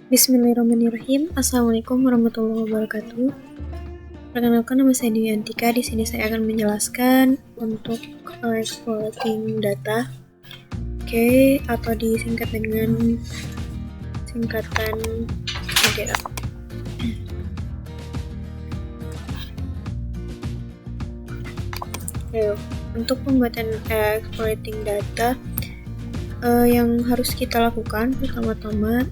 Bismillahirrahmanirrahim. Assalamualaikum warahmatullahi wabarakatuh. Perkenalkan, nama saya Dewi Antika. Di sini saya akan menjelaskan untuk exploiting data, atau disingkat dengan singkatan EDA. Untuk pembuatan exploiting data, yang harus kita lakukan pertama-tama,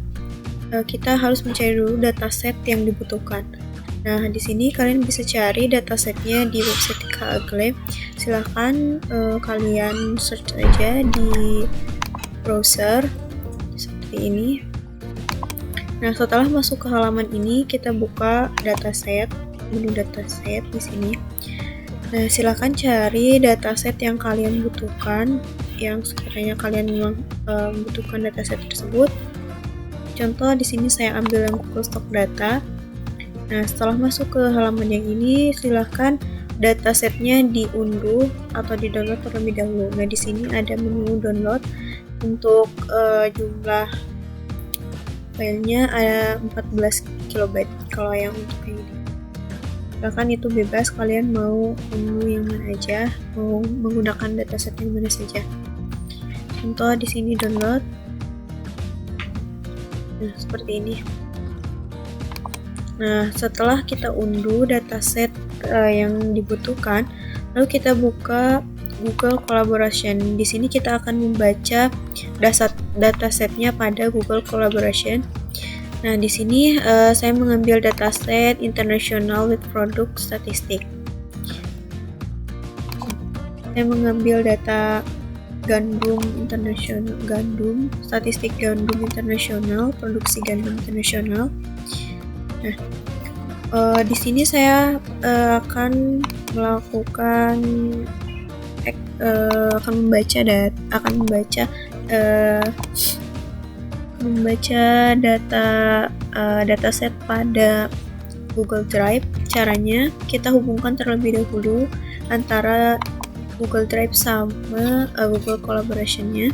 kita harus mencari dulu dataset yang dibutuhkan. Nah, di sini kalian bisa cari datasetnya di website Kaggle. Silahkan kalian search aja di browser seperti ini. Nah, setelah masuk ke halaman ini, kita buka dataset, menu dataset di sini. Nah, silahkan cari dataset yang kalian butuhkan, yang sekiranya kalian membutuhkan dataset tersebut. Contoh di sini saya ambil yang Google Stock Data. Nah, setelah masuk ke halaman yang ini, silahkan datasetnya diunduh atau di-download terlebih dahulu. Nah, di sini ada menu download. Untuk jumlah filenya ada 14 KB kalau yang untuk yang ini. Bahkan itu bebas, kalian mau unduh yang mana aja, mau menggunakan dataset yang mana saja. Contoh di sini download. Nah, seperti ini. Nah, setelah kita unduh dataset yang dibutuhkan, lalu kita buka Google Collaboration. Di sini kita akan membaca datasetnya pada Google Collaboration. Nah, di sini saya mengambil dataset International Wheat Product Statistic. Saya mengambil data gandum internasional, statistik gandum internasional, produksi gandum internasional. Nah, di sini saya akan melakukan membaca dataset pada Google Drive. Caranya kita hubungkan terlebih dahulu antara Google Drive sama Google Collaboration-nya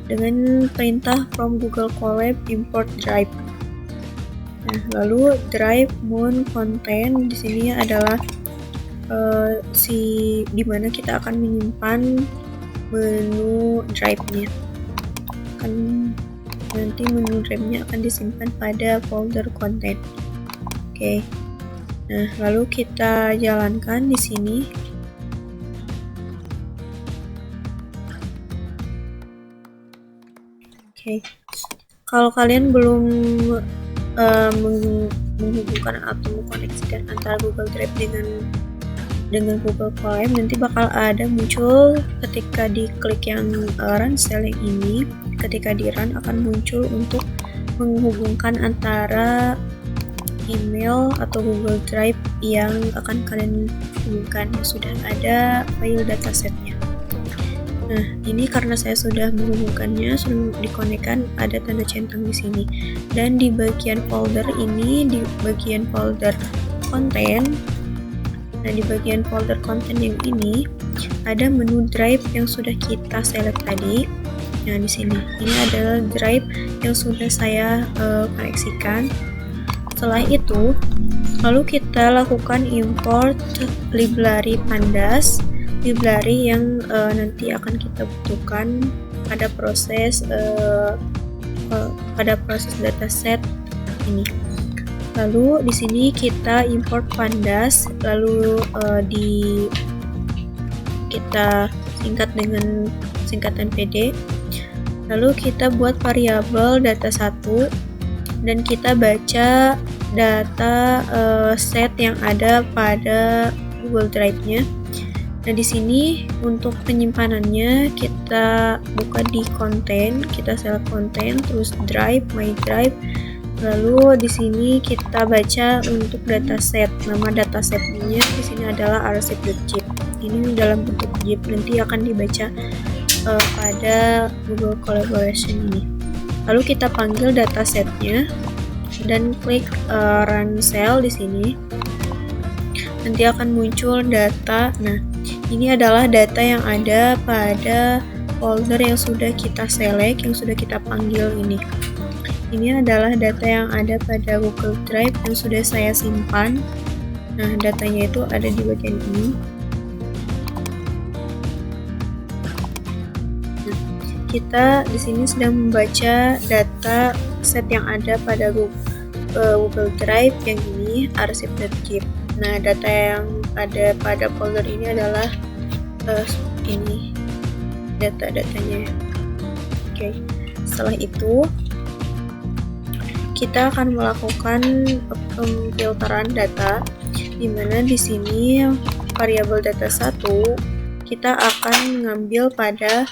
dengan perintah from Google Colab import drive. Nah, lalu drive moon content di sini adalah di mana kita akan menyimpan menu drive-nya. Nanti menu drive-nya akan disimpan pada folder content. Oke. Nah, lalu kita jalankan di sini. Kalau kalian belum menghubungkan atau mengkoneksikan antara Google Drive dengan Google Colab, nanti bakal ada muncul ketika diklik yang run cell yang ini. Ketika di run akan muncul untuk menghubungkan antara email atau Google Drive yang akan kalian hubungkan, yang sudah ada file datasetnya. Nah, ini karena saya sudah menghubungkannya, sudah dikonekkan, ada tanda centang di sini. Dan di bagian folder ini, di bagian folder konten, nah di bagian folder konten yang ini ada menu drive yang sudah kita select tadi. Nah, di sini ini adalah drive yang sudah saya koneksikan. Setelah itu, lalu kita lakukan import library pandas, library yang nanti akan kita butuhkan pada proses dataset ini. Lalu di sini kita import pandas, lalu kita singkat dengan singkatan PD. Lalu kita buat variabel data 1 dan kita baca data set yang ada pada Google Drive-nya. Nah, di sini untuk penyimpanannya kita buka di konten, kita select konten, terus drive, my drive. Lalu di sini kita baca untuk dataset. Nama datasetnya di sini adalah arsip.zip. Ini dalam bentuk zip, nanti akan dibaca pada Google Collaboration ini. Lalu kita panggil datasetnya dan klik run cell di sini. Nanti akan muncul data. Nah, ini adalah data yang ada pada folder yang sudah kita select, yang sudah kita panggil ini. Ini adalah data yang ada pada Google Drive yang sudah saya simpan. Nah, datanya itu ada di bagian ini. Nah, kita di sini sedang membaca data set yang ada pada Google Drive yang ini, arsip.zip. Nah, data yang ada pada folder ini adalah ini data-datanya. Oke. Setelah itu kita akan melakukan pemfilteran data, di mana di sini variabel data 1 kita akan mengambil pada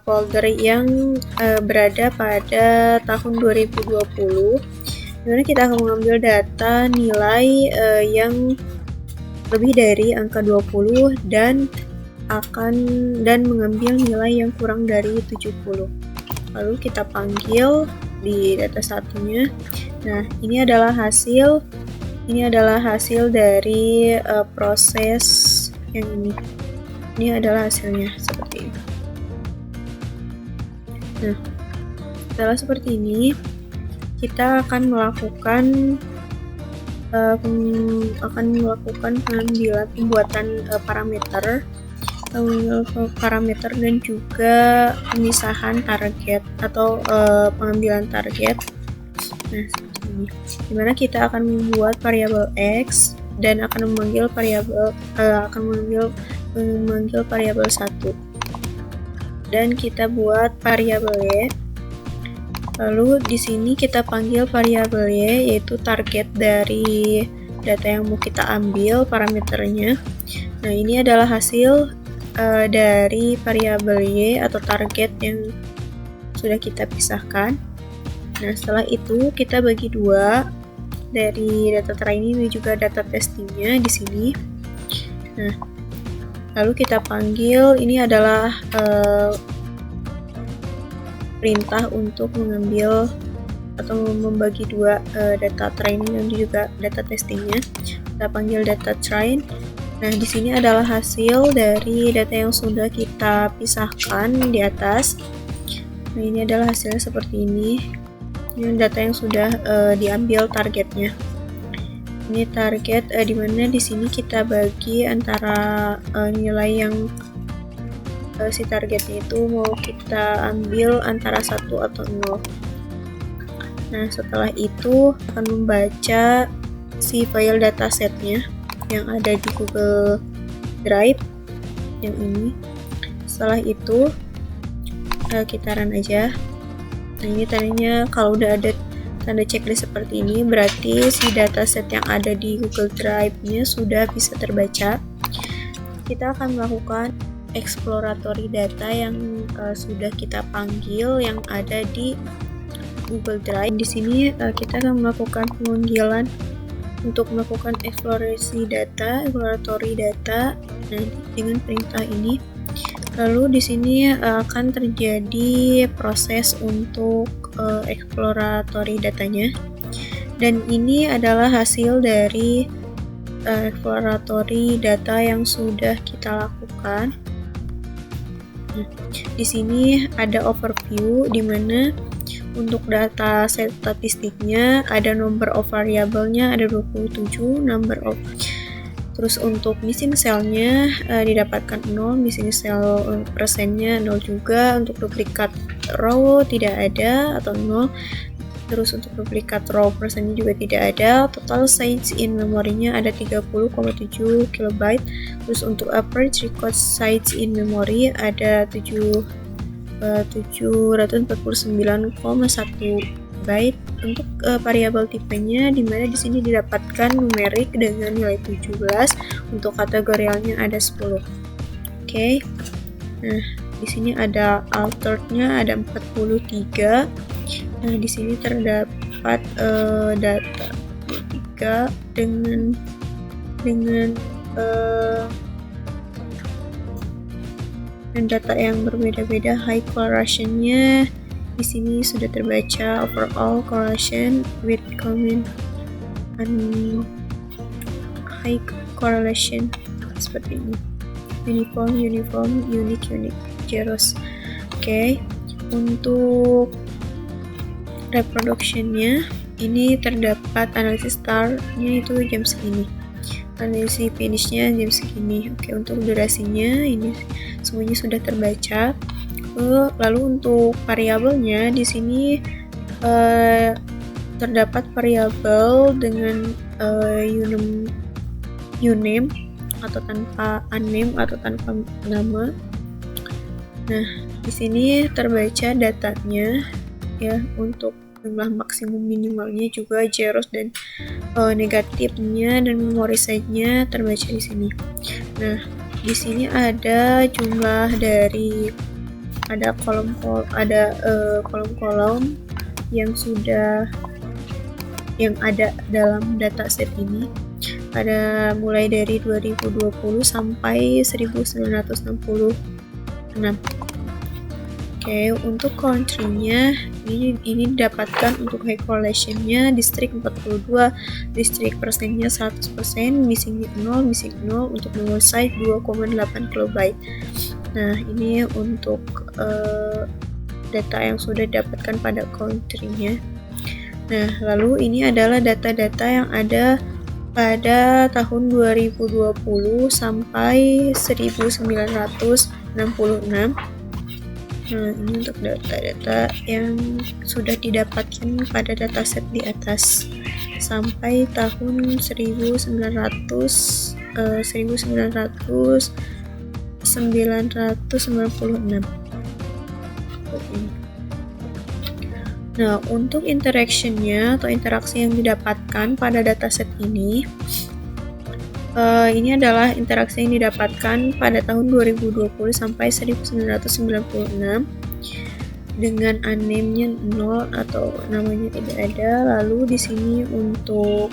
folder yang berada pada tahun 2020, di mana kita akan mengambil data nilai yang lebih dari angka 20 dan mengambil nilai yang kurang dari 70. Lalu kita panggil di data satunya. Nah, ini adalah hasil dari proses yang ini. Ini adalah hasilnya seperti ini. Nah, setelah seperti ini, kita akan melakukan pembuatan parameter dan juga pemisahan target atau pengambilan target. Nah, seperti ini. Dimana kita akan membuat variabel x dan akan memanggil variabel 1. Dan kita buat variabel y. Lalu di sini kita panggil variabel y, yaitu target dari data yang mau kita ambil parameternya. Nah, ini adalah hasil dari variabel y atau target yang sudah kita pisahkan. Nah, setelah itu kita bagi dua dari data training dan juga data testingnya di sini. Nah, lalu kita panggil, ini adalah perintah untuk mengambil atau membagi dua data training dan juga data testingnya. Kita panggil data train. Nah, di sini adalah hasil dari data yang sudah kita pisahkan di atas. Nah, ini adalah hasilnya seperti ini. Ini data yang sudah diambil targetnya. Ini target di mana di sini kita bagi antara nilai yang si targetnya itu mau kita ambil antara 1 atau 0. Nah, setelah itu akan membaca si file datasetnya yang ada di Google Drive yang ini. Setelah itu kita run aja. Nah, ini tadinya kalau udah ada tanda checklist seperti ini, berarti si dataset yang ada di Google Drive-nya sudah bisa terbaca. Kita akan melakukan exploratory data yang sudah kita panggil yang ada di Google Drive. Di sini kita akan melakukan pemanggilan untuk melakukan exploratory data. Nah, dengan perintah ini, lalu di sini akan terjadi proses untuk exploratory datanya, dan ini adalah hasil dari exploratory data yang sudah kita lakukan. Nah, di sini ada overview di mana untuk data set statistiknya ada number of variabelnya ada 27, terus untuk missing cell-nya didapatkan 0, missing cell persennya 0 juga, untuk duplikat row tidak ada atau 0, terus untuk duplikat row persennya juga tidak ada. Total size in memorinya ada 30,7 KB, terus untuk average record size in memory ada 749,1 byte. Untuk variabel tipenya di mana di sini didapatkan numerik dengan nilai 17, untuk kategorialnya ada 10. Oke. Nah, di sini ada alterednya ada 43. Nah, di sini terdapat data 3 dengan dan data yang berbeda-beda. High correlation-nya di sini sudah terbaca, overall correlation with common and high correlation seperti ini. Uniform, unique, zeros. Oke. Untuk reproduction-nya ini terdapat analisis start-nya itu jam segini, analisis finish-nya jam segini. Oke, untuk durasinya ini semuanya sudah terbaca. Lalu untuk variabelnya di sini terdapat variabel dengan uname atau tanpa uname atau tanpa nama. Nah, di sini terbaca datanya ya, untuk jumlah maksimum minimalnya juga zeros dan negatifnya dan memory size-nya terbaca di sini. Nah, di sini ada jumlah dari kolom-kolom yang ada dalam dataset ini. Ada mulai dari 2020 sampai 1966. Oke, untuk country-nya ini didapatkan untuk high correlation-nya distrik 42, distrik persennya 100%, missing 0, untuk memory size 2,8 kilobyte. Nah, ini untuk data yang sudah didapatkan pada country-nya. Nah, lalu ini adalah data-data yang ada pada tahun 2020 sampai 1966. Nah, ini untuk data-data yang sudah didapatkan pada dataset di atas sampai tahun 1996. Nah, untuk interaction-nya atau interaksi yang didapatkan pada dataset ini adalah interaksi yang didapatkan pada tahun 2020 sampai 1996 dengan uname-nya 0 atau namanya tidak ada. Lalu di sini untuk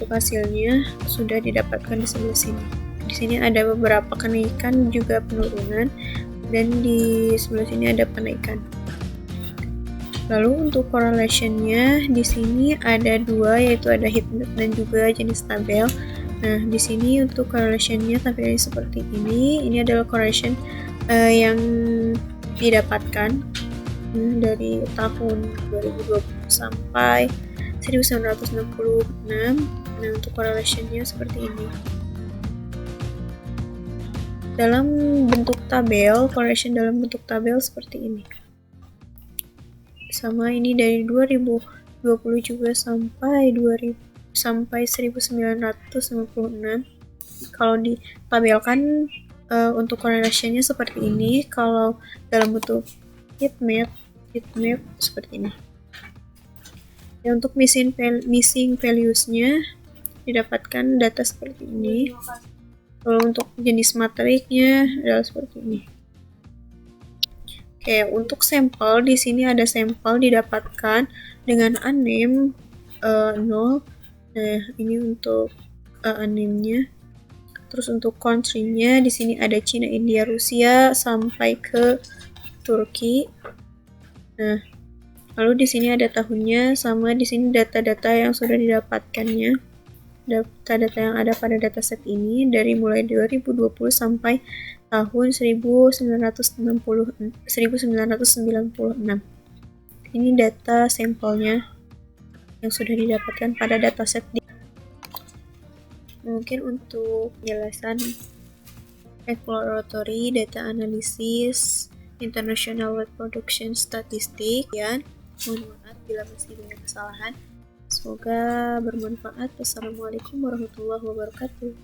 hasilnya sudah didapatkan di sebelah sini. Di sini ada beberapa kenaikan juga penurunan, dan di sebelah sini ada penaikan. Lalu untuk correlation-nya di sini ada dua, yaitu ada heat map dan juga jenis tabel. Nah, di sini untuk correlation-nya tampilannya seperti ini. Ini adalah correlation yang didapatkan dari tahun 2020 sampai 1966. Nah, untuk correlation-nya seperti ini. Dalam bentuk tabel, correlation dalam bentuk tabel seperti ini. Sama ini dari 2020 juga sampai 1996. Kalau ditabelkan untuk correlation-nya seperti ini. Kalau dalam bentuk heat map seperti ini. Ya, untuk missing values-nya didapatkan data seperti ini. Kalau untuk jenis matriknya adalah seperti ini. Oke, untuk sampel di sini ada sampel didapatkan dengan uname 0. Nah, ini untuk uname-nya. Terus untuk country-nya di sini ada Cina, India, Rusia sampai ke Turki. Nah, lalu di sini ada tahunnya, sama di sini data-data yang sudah didapatkannya. Data-data yang ada pada dataset ini dari mulai 2020 sampai tahun 1996. Ini data sampelnya yang sudah didapatkan pada dataset. Mungkin untuk penjelasan exploratory data analysis international reproduction statistik ya. Mohon maaf bila masih banyak kesalahan. Semoga bermanfaat. Wassalamualaikum warahmatullahi wabarakatuh.